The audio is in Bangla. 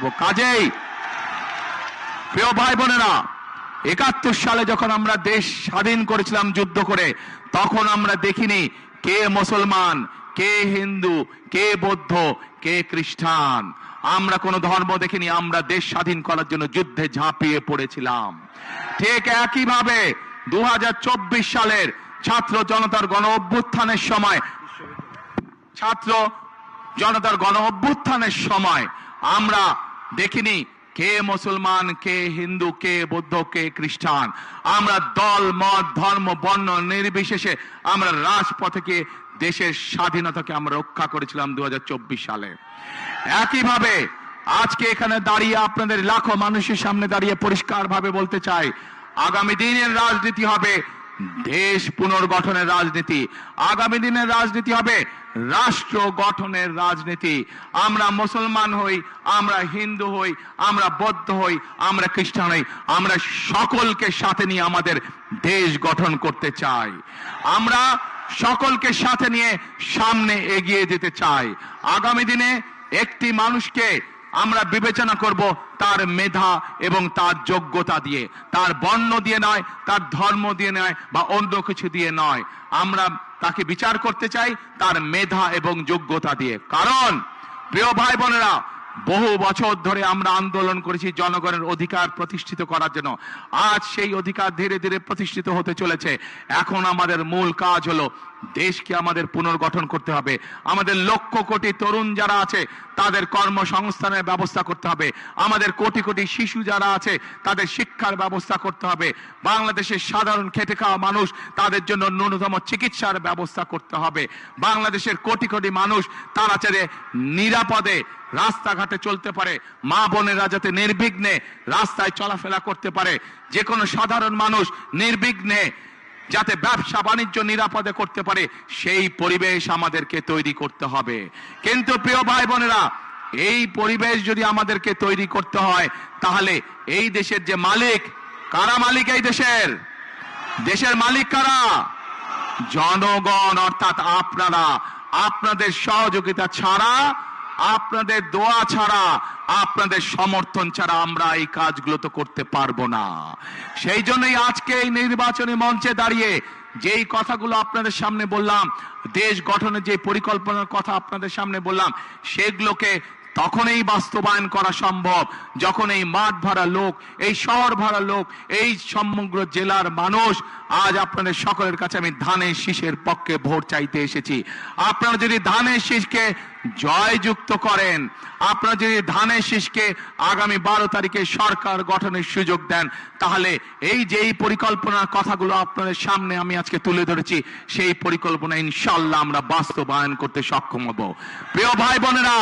করব। কাজেই প্রিয় ভাই বোনেরা, ৭১ সালে যখন আমরা দেশ স্বাধীন করেছিলাম যুদ্ধ করে, তখন আমরা দেখিনি কে মুসলমান, কে হিন্দু, কে বৌদ্ধ, কে খ্রিস্টান। আমরা কোনো ধর্ম দেখিনি, আমরা দেশ স্বাধীন করার জন্য যুদ্ধে ঝাঁপিয়ে পড়েছিলাম। ঠিক একইভাবে ২০২৪ সালের ছাত্র জনতার গণ অভ্যুত্থানের সময় আমরা দেখিনি কে মুসলমান, কে হিন্দু, কে বৌদ্ধ, কে খ্রিস্টান। আমরা দল মত ধর্ম বর্ণ নির্বিশেষে আমরা রাজপথে দেশের স্বাধীনতাকে আমরা রক্ষা করেছিলাম ২০২৪ সালে। একইভাবে আজকে এখানে দাঁড়িয়ে আপনাদের লাখো মানুষের সামনে দাঁড়িয়ে পরিষ্কার ভাবে বলতে চাই, আগামী দিনের রাজনীতি হবে দেশ পুনর্গঠনের রাজনীতি, আগামী দিনের রাজনীতি হবে রাষ্ট্র গঠনের রাজনীতি। আমরা মুসলমান হই, আমরা হিন্দু হই, আমরা বৌদ্ধ হই, আমরা খ্রিস্টান হই, আমরা সকলকে সাথে নিয়ে আমাদের দেশ গঠন করতে চাই। আমরা সকলকে সাথে নিয়ে সামনে এগিয়ে যেতে চাই। আগামী দিনে একটি মানুষকে আমরা বিবেচনা করব তার মেধা এবং তার যোগ্যতা দিয়ে, তার বর্ণ দিয়ে নয়, তার ধর্ম দিয়ে নয়, বা অন্য কিছু দিয়ে নয়। আমরা তাকে বিচার করতে চাই তার মেধা এবং যোগ্যতা দিয়ে। কারণ প্রিয় ভাই বোনেরা, বহু বছর ধরে আমরা আন্দোলন করেছি জনগণের অধিকার প্রতিষ্ঠিত করার জন্য। আজ সেই অধিকার ধীরে ধীরে প্রতিষ্ঠিত হতে চলেছে। এখন আমাদের মূল কাজ হলো দেশকে আমাদের পুনর্গঠন করতে হবে। আমাদের লক্ষ কোটি তরুণ যারা আছে তাদের কর্মসংস্থানের ব্যবস্থা করতে হবে। আমাদের কোটি কোটি শিশু যারা আছে তাদের শিক্ষার ব্যবস্থা করতে হবে। বাংলাদেশের সাধারণ খেটে খাওয়া মানুষ, তাদের জন্য ন্যূনতম চিকিৎসার ব্যবস্থা করতে হবে। বাংলাদেশের কোটি কোটি মানুষ তারা যাতে নিরাপদে রাস্তাঘাটে চলতে পারে, মা বোনেরা যাতে নির্বিঘ্নে রাস্তায় চলাফেরা করতে পারে, যে কোনো সাধারণ মানুষ নির্বিঘ্নে যাতে ব্যবসা বাণিজ্য নিরাপদে করতে পারে, সেই পরিবেশ আমাদেরকে তৈরি করতে হবে। কিন্তু প্রিয় ভাই বোনেরা, এই পরিবেশ যদি আমাদেরকে তৈরি করতে হয়, তাহলে এই দেশের যে মালিক, কারা মালিক এই দেশের মালিক কারা? জনগণ, অর্থাৎ আপনারা। আপনাদের সহযোগিতা ছাড়া, আপনাদের দোয়া ছাড়া, আপনাদের সমর্থন ছাড়া আমরা এই কাজগুলো তো করতে পারবো না। সেই জন্যই আজকে এই নির্বাচনী মঞ্চে দাঁড়িয়ে যেই কথাগুলো আপনাদের সামনে বললাম, দেশ গঠনের যে পরিকল্পনার কথা আপনাদের সামনে বললাম, সেগুলোকে তখনই বাস্তবায়ন করা সম্ভব যখন এই মাঠ ভরা লোক, এই শহর ভরা লোক, এই সমগ্র জেলার মানুষ, আজ আপনাদের সকলের কাছে আমি ধানের শীষের পক্ষে ভোট চাইতে এসেছি। আপনারা যদি ধানের শীষকে জয়যুক্ত করেন, আপনারা যদি ধানের শীষকে আগামী 12 তারিখে সরকার গঠনের সুযোগ দেন, তাহলে এই যে এই পরিকল্পনার কথাগুলো আপনাদের সামনে আমি আজকে তুলে ধরেছি, সেই পরিকল্পনা ইনশাআল্লাহ আমরা বাস্তবায়ন করতে সক্ষম হব। প্রিয় ভাই বোনেরা,